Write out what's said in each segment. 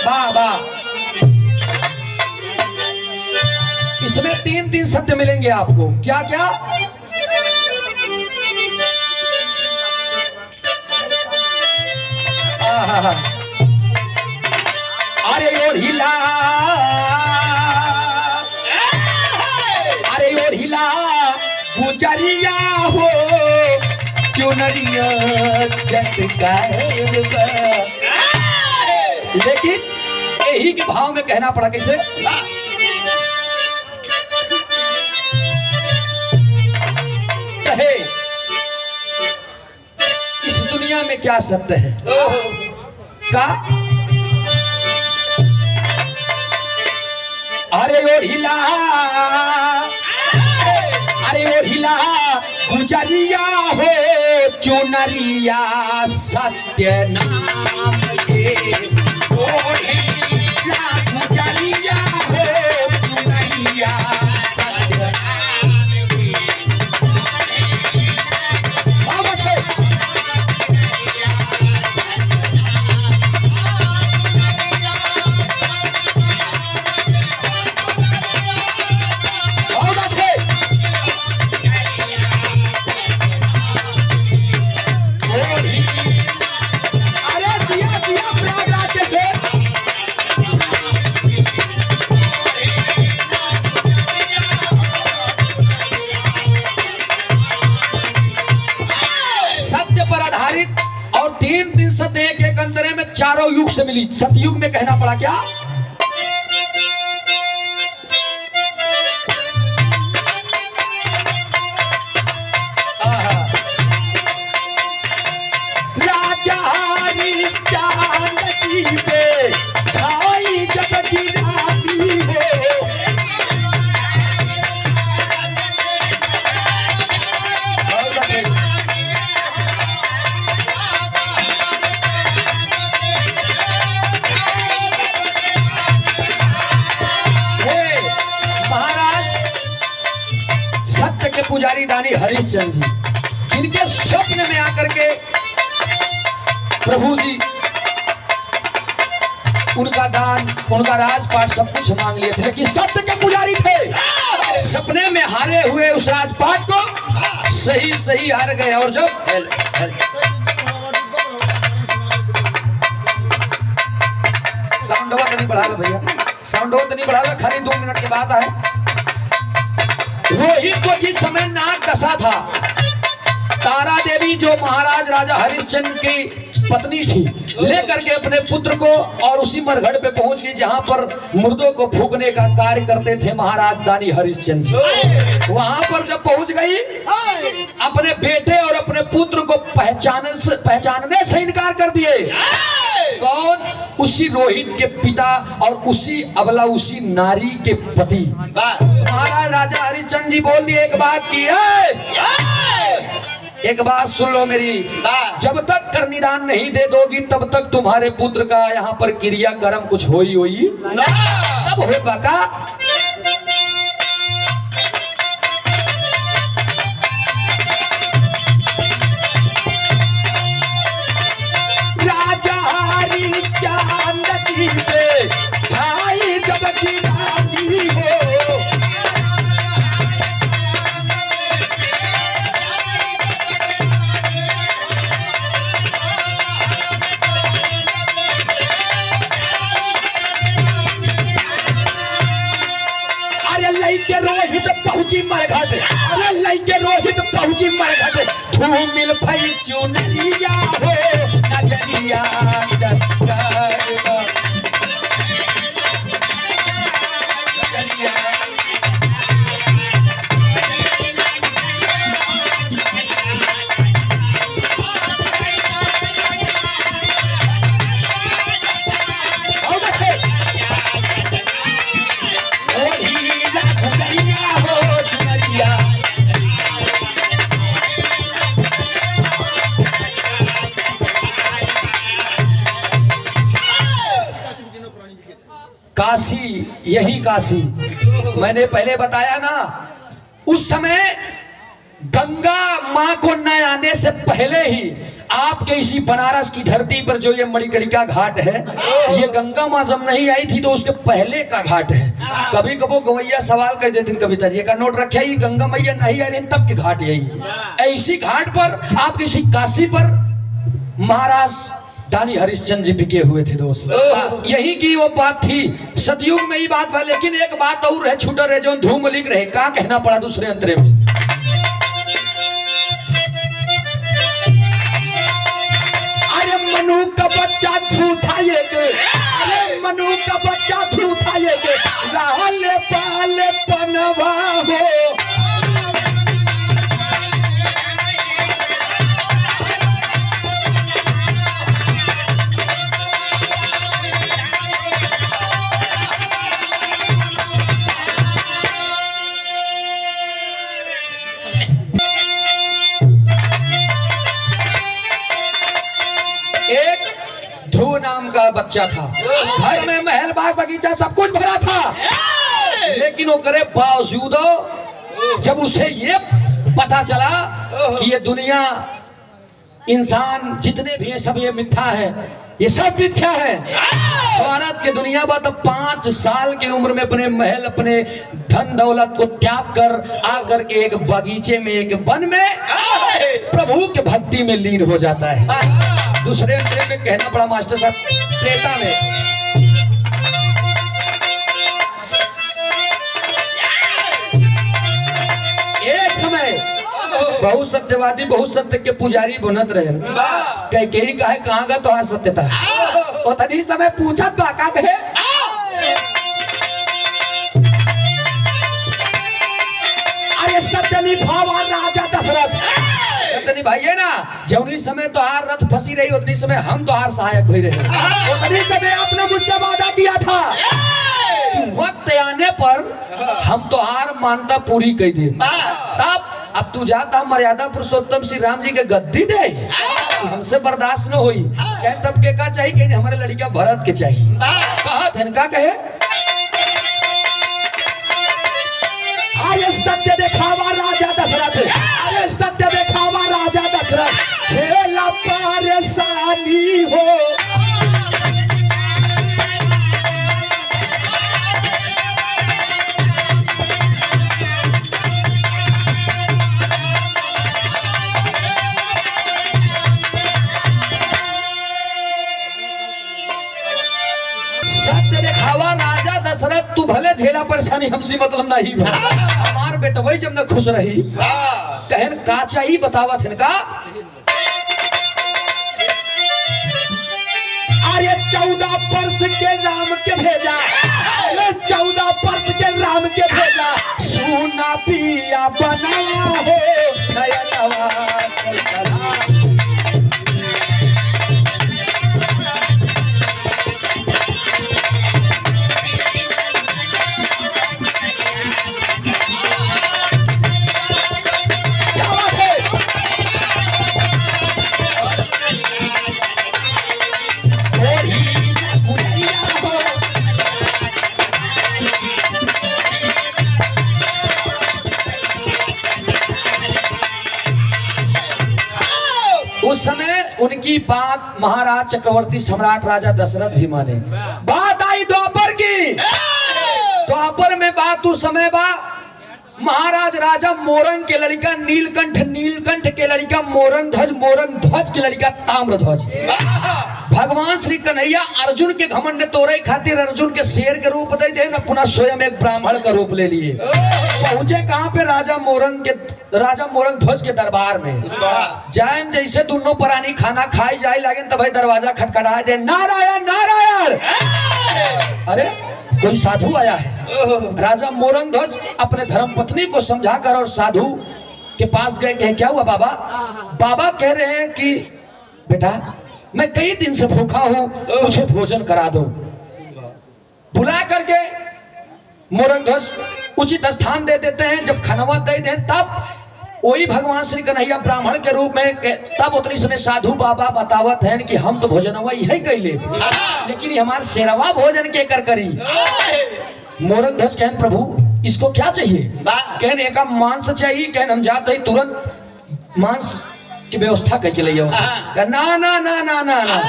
वाह वाह। इसमें तीन तीन शब्द मिलेंगे आपको। क्या क्या? अरे और हिला, अरे और हिला गुजरिया हो चुनरिया चटकार। लेकिन यही के भाव में कहना पड़ा। कैसे? कहे इस दुनिया में क्या शब्द है का? अरे ओ हिला, अरे ओ हिला गुजरिया हो चुनरिया सत्य नाम के। ओ हिला गुजरिया हो चुनरिया सत्य नाम के। और तीन तीन शब्द एक एक अंतरे में चारों युग से मिली। सतयुग में कहना पड़ा क्या? राजा हरिश्चंद्र जी पे छाई जग की रानी है। पुजारी दानी हरिश्चंद्र जी, जिनके स्वप्न में आकर के प्रभु जी उनका दान, उनका राजपाट सब कुछ मांग लिए थे, लेकिन सत्य के पुजारी थे। सपने में हारे हुए उस राजपाट को सही सही हार गए। और जब साउंड तो नहीं बढ़ा भैया, साउंड तो नहीं बढ़ा, खाली 2 मिनट के बाद आए। रोहित को जिस समय नाग डसा था, तारा देवी जो महाराज राजा हरिश्चंद्र की पत्नी थी, लेकर के अपने पुत्र को और उसी मरघट पे पहुंच गई जहां पर मुर्दों को फूकने का कार्य करते थे महाराज दानी हरिश्चंद्र। वहां पर जब पहुंच गई, अपने बेटे और अपने पुत्र को पहचानने से इनकार कर दिए। कौन? उसी रोहित के पिता और उसी अबला, उसी नारी के पति। महाराज राजा हरिश्चंद्र जी बोल दिए एक बात की है, एक बात सुन लो मेरी, जब तक कर निदान नहीं दे दोगी तब तक तुम्हारे पुत्र का यहाँ पर क्रिया कर्म कुछ होई तब होगा का। राजा हरिश्चंद्र जी पे छाई जब की रानी हो। के रोहित पहुंची मरघट, अरे लइके रोहित पहुंची मरघट, धूमिल भई चुनरिया हो नजरिया काशी, यही काशी। मैंने पहले बताया ना, उस समय गंगा मां को न आने से पहले ही आपके इसी बनारस की धरती पर जो ये मणिकर्णिका घाट है, ये गंगा माँ जब नहीं आई थी तो उसके पहले का घाट है। कभी कभी गवैया सवाल कर देते कविता जी का नोट रखे, ये गंगा मैया नहीं आई तब के घाट यही। इसी घाट पर आपके इसी काशी पर महाराज दानी हरिश्चंद्र जी बिके हुए थे दोस्त। यही की वो बात थी, सतयुग में ही बात था। लेकिन एक बात और है, छूटर है जो धूम लिख रहे, क्या कहना पड़ा दूसरे अंतरे में। अरे मनु का बच्चा थू था ये के, अरे मनु का बच्चा थू था ये के, रहले पाले पनवा हो। नाम का बच्चा था, घर में महल बाग बगीचा सब कुछ भरा था, लेकिन वो करे बावजूद जब उसे ये पता चला कि ये दुनिया इंसान जितने भी हैं सब ये मिथ्या है, ये सब मिथ्या है। भारत के दुनिया में तो 5 साल की उम्र में अपने महल अपने धन दौलत को त्याग कर आकर के एक बगीचे में एक वन में प्रभु के भक्ति में लीन हो जाता है। दूसरे अंतरे में कहना पड़ा मास्टर साहब त्रेता में एक समय बहुत सत्यवादी बहुत सत्य के पुजारी बनत रहे, कह ही कहे कहाँ का तो सत्यता और तभी समय पूछत बा का कहे अरे सत्य निभावा राजा दशरथ। सत्य भाई है ना, जौनी समय तो हार रथ फंसी रही उतनी समय हम तो हार सहायक हुई रहे। उतनी समय आपने मुझसे वादा किया था कि वक्त आने पर हम तो हार मानता पूरी कह दे। तब अब तू जाता मर्यादा पुरुषोत्तम श्री राम जी के गद्दी दे, हमसे बर्दाश्त न हुई। क्या तब के का चाहिए कि हमारे लड़कियां भरत के चाहिए। कहा धनका कहे अरे सत्य दिखावा राजा दशरथ, अरे सत्य दिखावा राजा दशरथ, झेला परेशानी हो। सत्य दिखावा राजा दशरथ, तू भले झेला परेशानी हमसे मतलब नहीं बा। हमार बेटा वही जब न खुश रही कहन का चाहिए बतावा थे का। अरे 14 वर्ष के राम के भेजा, अरे 14 वर्ष के राम के भेजा, सोना पिया बना हो नया नवा। उस समय उनकी बात महाराज चक्रवर्ती सम्राट राजा दशरथ भी माने। बात आई द्वापर की, द्वापर में बात उस समय बा महाराज राजा मोरंग के लड़का नीलकंठ, नीलकंठ के लड़का मोरंग ध्वज, मोरंग ध्वज के लड़का ताम्र ध्वज। भगवान श्री कन्हैया अर्जुन के घमंड तोड़े खातिर अर्जुन के शेर के रूप दे दे, पुनः स्वयं एक ब्राह्मण का रूप ले लिए। पहुंचे कहां पे राजा मोरंग ध्वज के दरबार में। जैन जैसे दोनों प्राणी खाना खाई जाए लगे तब दरवाजा खटखटाए दे, नारायण नारायण। अरे कोई साधु आया है। राजा मोरंग ध्वज अपने धर्म पत्नी को समझाकर और साधु के पास गए, कहे क्या हुआ बाबा। बाबा कह रहे हैं कि बेटा मैं कई दिन से भूखा हूं, मुझे भोजन करा दो। बुला करके मोरंग ध्वज उचित स्थान दे देते हैं। जब खानवा दे दें तब वही भगवान श्री कन्हैया ब्राह्मण के रूप में, तब उतनी समय साधु बाबा बतावत हैं कि हम तो भोजनवा यही कैले, लेकिन हमारे शेरवा भोजन के कर करी। मोरंग ध्वज कहन प्रभु इसको क्या चाहिए। कहन एक मांस चाहिए। कहन हम जाते ही तुरंत मांस कि व्यवस्था कह के ले आओ। कह ना ना ना ना ना ना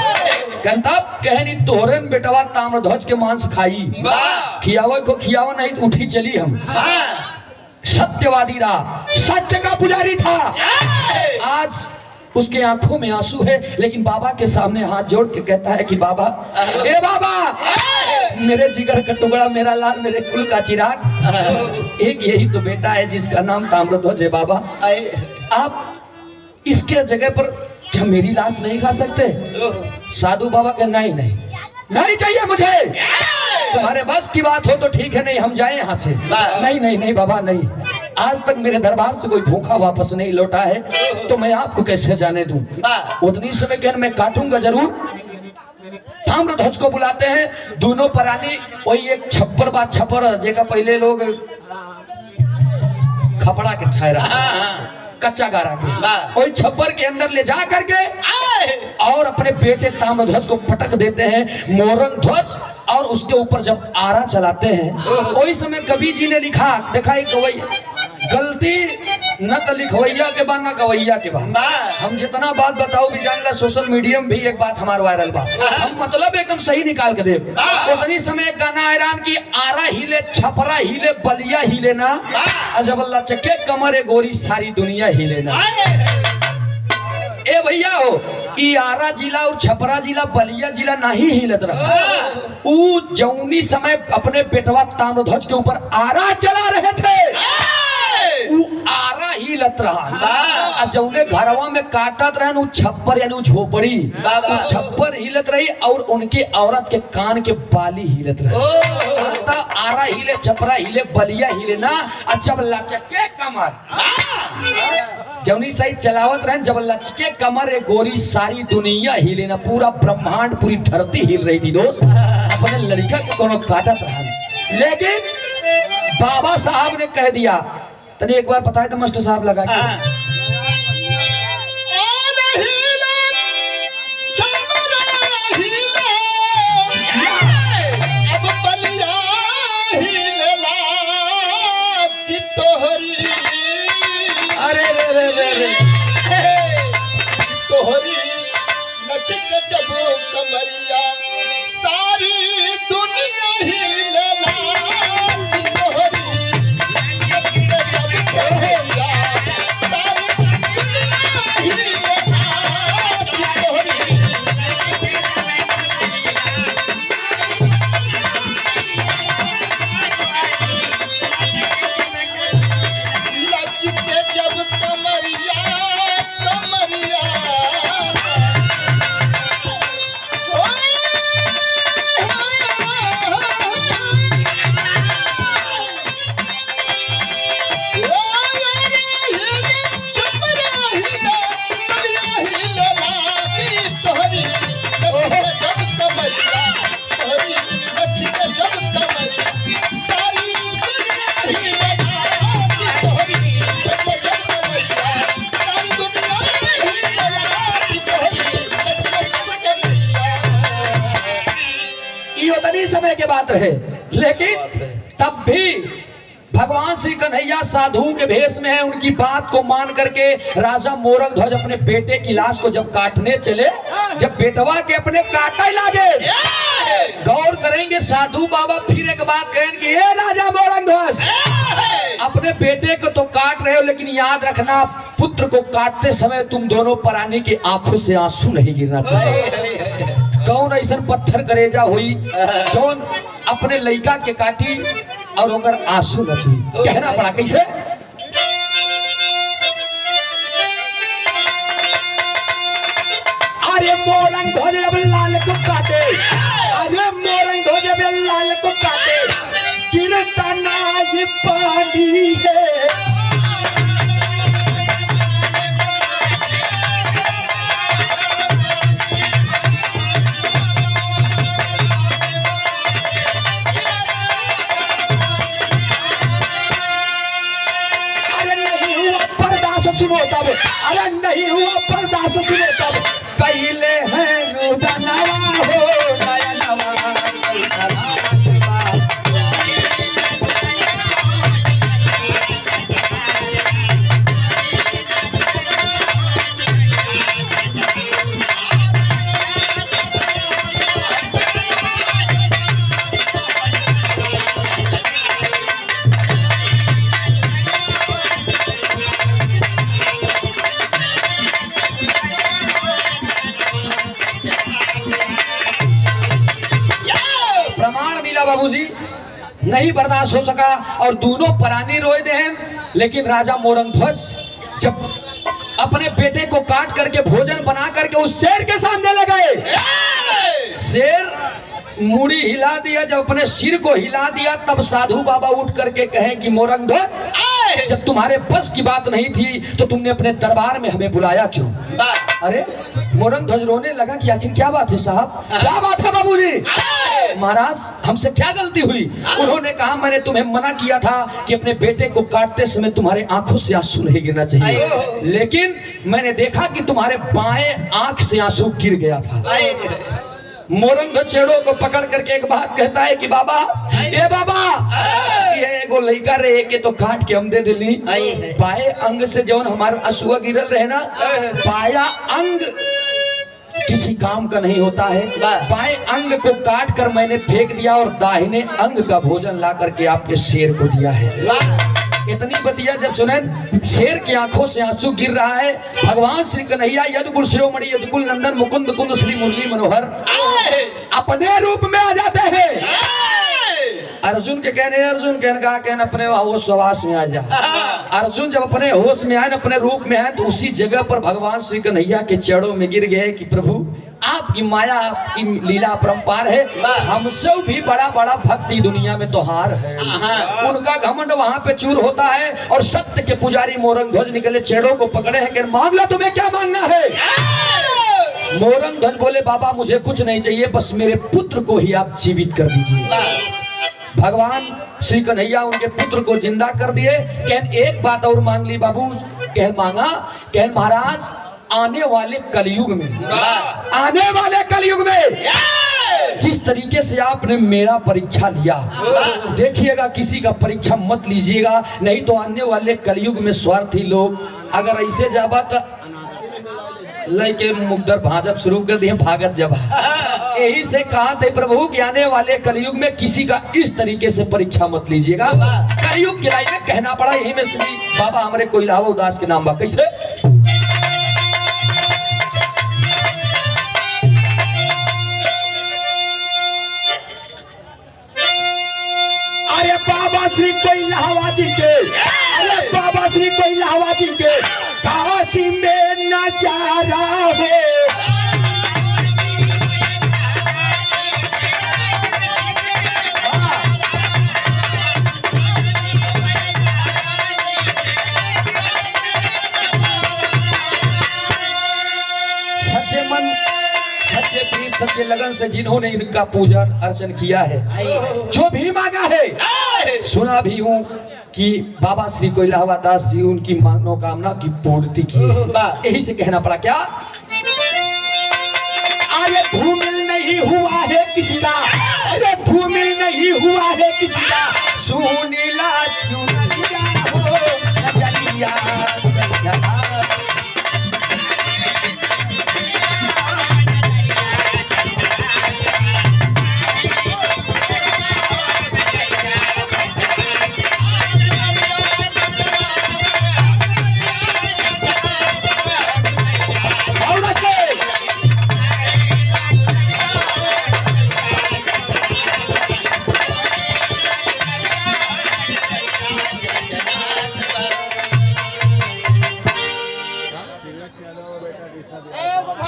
कह तब कहनी तोहरन बेटवा ताम्रध्वज के मांस खाई, खियावे को खियावा नहीं तो उठी चली हम। सत्यवादी रहा, सत्य का पुजारी था। आज उसके आंखों में आंसू है, लेकिन बाबा के सामने हाथ जोड़ के कहता है कि बाबा, ए बाबा, मेरे जिगर का टुकड़ा, मेरा लाल, मेरे कुल का चिराग, एक यही तो बेटा है जिसका नाम ताम्रध्वज है। बाबा आप इसके जगह पर क्या मेरी लाश नहीं खा सकते? साधु बाबा के नहीं नहीं नहीं चाहिए मुझे। तुम्हारे बस की बात हो तो ठीक है, नहीं हम जाए यहाँ से। नहीं नहीं नहीं बाबा नहीं, आज तक मेरे दरबार से कोई भूखा वापस नहीं लौटा है, तो मैं आपको कैसे जाने दूं? उतनी समय के मैं काटूंगा जरूर। ताम्रध्वज को बुलाते हैं, दोनों प्राणी वही एक छप्पर बा, छप्पर जेका पहले लोग खपड़ा के ठहरा कच्चा गारा के, वही छप्पर के अंदर ले जा करके और अपने बेटे ताम्रध्वज को पटक देते हैं मोरंग ध्वज, और उसके ऊपर जब आरा चलाते हैं वही समय कवि जी ने लिखा, देखा एक गवैया गलती न तो लिखवैया के बा न गवैया के बा। हम जितना बात बताओ भी जान ला, सोशल मीडिया में भी एक बात हमारा वायरल बा, हम मतलब एकदम सही निकाल के दे। उतनी समय गाना हैरान की आरा हिले, छपरा हिले, बलिया हिले ना, अजब अल्लाह चक्के कमर ए गोरी, सारी दुनिया हिले ना। ए भैया हो, ई आरा जिला और छपरा जिला, बलिया जिला नहीं हिलत रहा। ऊ जौनी समय अपने बेटवा ताम्रध्वज के ऊपर आरा चला रहे थे, ऊ आरा हिलत रहा। जौने घरवा में काटत रहे ऊ छप्पर यानी झोपड़ी, छप्पर हिलत रही और उनके औरत के कान के बाली हिलत रहे। आरा हिले, छपरा हिले, बलिया हिले ना, जब लचके कमर जौनी सही चलावत रहे, जब लचके कमर एक गोरी, सारी दुनिया हिले ना, पूरा ब्रह्मांड, पूरी धरती हिल रही थी दोस्त। अपने लड़का को कोनो काटत रहा, लेकिन बाबा साहब ने कह दिया, तने एक बार बताए तो मास्टर साहब लगा के समय के बात रहे, लेकिन तब भी भगवान श्री कन्हैया साधु के भेष में है। उनकी बात को मान करके राजा मोरंग ध्वज अपने बेटे की लाश को जब काटने चले, जब बेटवा के अपने काटे लागे, गौर करेंगे साधु बाबा फिर एक बात कहेंगे, ये राजा मोरंग ध्वज, अपने बेटे को तो काट रहे हो, लेकिन याद रखना पुत्र को काटते समय तुम दोनों प्राणी की आंखों से आंसू नहीं गिरना चाहिए। कौन ऐसा पत्थर करेजा हुई जौन अपने लड़का के काटी और होकर आंसू न छुई? कहना पड़ा कैसे? अरे मोरंग ध्वज अब लाल को काटे, अरे मोरंग ध्वज अब लाल को काटे, गिरता ना ये पानी है। लिया बाबूजी, नहीं बर्दाश्त हो सका और दोनों प्राणी रोए दे हैं। लेकिन राजा मोरंगध्वज जब अपने बेटे को काट करके भोजन बना करके उस शेर के सामने लगाए, शेर मुड़ी हिला दिया। जब अपने सिर को हिला दिया तब साधु बाबा उठ करके कहे कि मोरंगध्वज, जब तुम्हारे बस की बात नहीं थी तो तुमने अपने दरबार में हमें बुलाया क्यों? अरे मोरंगध्वज रोने लगा कि आखिर क्या बात है साहब, क्या बात है बाबूजी? महाराज हमसे क्या गलती हुई? उन्होंने कहा मैंने तुम्हें मना किया था कि अपने बेटे को काटते समय तुम्हारे आंखों से आंसू नहीं गिरना चाहिए, लेकिन मैंने देखा कि तुम्हारे बाएं आंख से आंसू गिर गया था। मोरंगध्वज चेड़ों को पकड़ करके एक बात कहता है कि बाबा, ये बाबा, ये एगो लड़का रहे के तो काट के हम दे दिली, बाएं अंग से जौन हमारा असूआ गिरल रहे ना, बाया अंग किसी काम का नहीं होता है। बाएं अंग को काट कर मैंने फेंक दिया और दाहिने अंग का भोजन ला करके आपके शेर को दिया है। इतनी बतिया जब सुने, शेर की आंखों से आंसू गिर रहा है। भगवान श्री कन्हैया यदुकुल शिरोमणि यदुकुल नंदन मुकुंद कुंद श्री मुरली मनोहर अपने रूप में आ जाते हैं। अर्जुन के कहने, अर्जुन कहने का कहना अपने होश सवास में आ जा। अर्जुन जब अपने होश में आए, अपने रूप में आए, तो उसी जगह पर भगवान श्री कन्हैया के चरणों में गिर गए कि प्रभु आपकी माया, आपकी लीला अपरंपार है, हमसे भी बड़ा बड़ा भक्ति दुनिया में तोहार है। उनका घमंड वहां पे चूर होता है और सत्य के पुजारी मोरंगध्वज निकले, चेड़ों को पकड़े हैं कि मांग लो, तुम्हें क्या मांगना है? मोरंगध्वज बोले बाबा मुझे कुछ नहीं चाहिए, बस मेरे पुत्र को ही आप जीवित कर दीजिए। भगवान श्री कन्हैया उनके पुत्र को जिंदा कर दिए। कहन एक बात और मांग ली बाबू। कहन मांगा, कहन महाराज आने वाले कलयुग में, आने वाले कलयुग में जिस तरीके से आपने मेरा परीक्षा लिया, देखिएगा किसी का परीक्षा मत लीजिएगा, नहीं तो आने वाले कलयुग में स्वार्थी लोग अगर ऐसे जाबा तो लड़के मुकदर भाजप शुरू कर दिए, भागत जब। यही से कहा थे प्रभु कि आने वाले कलयुग में किसी का इस तरीके से परीक्षा मत लीजिएगा। कलयुग के लाइन में कहना पड़ा, यही में श्री बाबा हमारे कोइलावा उदास के नाम बा। कैसे? अरे बाबा श्री कोइलावा जी के, अरे बाबा श्री कोइलावा जी के काशी में नजारा हो। सच्चे मन, सच्चे प्रीत, सच्चे लगन से जिन्होंने इनका पूजन अर्चन किया है, जो भी मांगा है, सुना भी हूँ कि बाबा श्री कोइलावा दास जी उनकी मनोकामना की पूर्ति की। यही से कहना पड़ा क्या? अरे धूमिल नहीं हुआ है किसी का, अरे धूमिल नहीं हुआ है किसी का, सुनीला चुनरिया हो नजरिया नजरिया।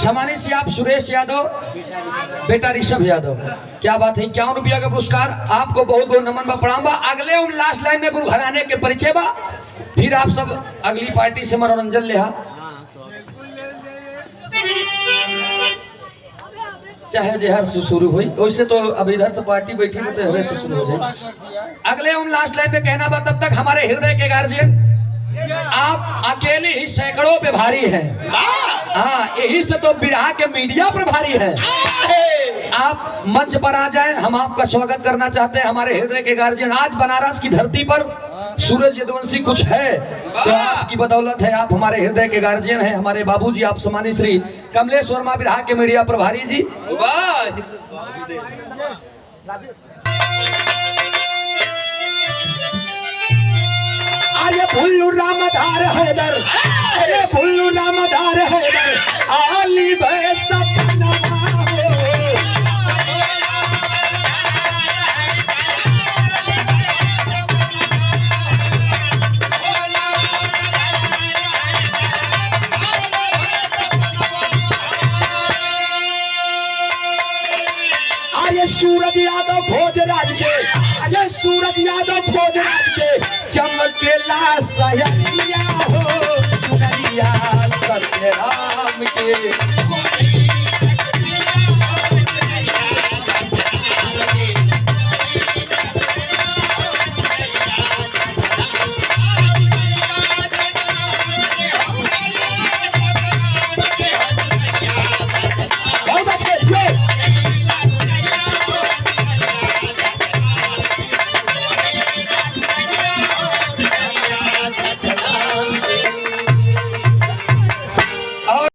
समानी से आप सुरेश यादव, बेटा ऋषभ यादव, क्या बात है। 51 रुपया का पुरस्कार आपको बहुत बहुत नमन बा, प्रणाम बा। अगले लास्ट लाइन में गुरु घराने के परिचय बा, फिर आप सब अगली पार्टी से मनोरंजन ले। चाहे जहर से शुरू हुई, वैसे तो अब इधर तो पार्टी बैठी में तो हरे से शुरू हो जाए। अगले लास्ट लाइन में कहना बा, तब तक हमारे हृदय के गार्जियन आप अकेले ही सैकड़ों पे भारी हैं। हाँ, यही से तो बिरहा के मीडिया पर भारी है। आप मंच पर आ जाएं, हम आपका स्वागत करना चाहते हैं। हमारे हृदय के गार्जियन, आज बनारस की धरती पर सूरज यदुवंशी कुछ है तो आपकी बदौलत है। आप हमारे हृदय के गार्जियन हैं। हमारे बाबूजी आप सम्मानित श्री कमलेश वर्मा बिरहा के मीडिया प्रभारी जी। अरे भुल्लू रामधार हैदर, अरे भुल्लू रामधार हैदर, आली भै सपना हो। सूरज यादव भोजराज के, अरे सूरज यादव भोजराज के चमकेला सयरिया हो चुनरिया सत्य राम के।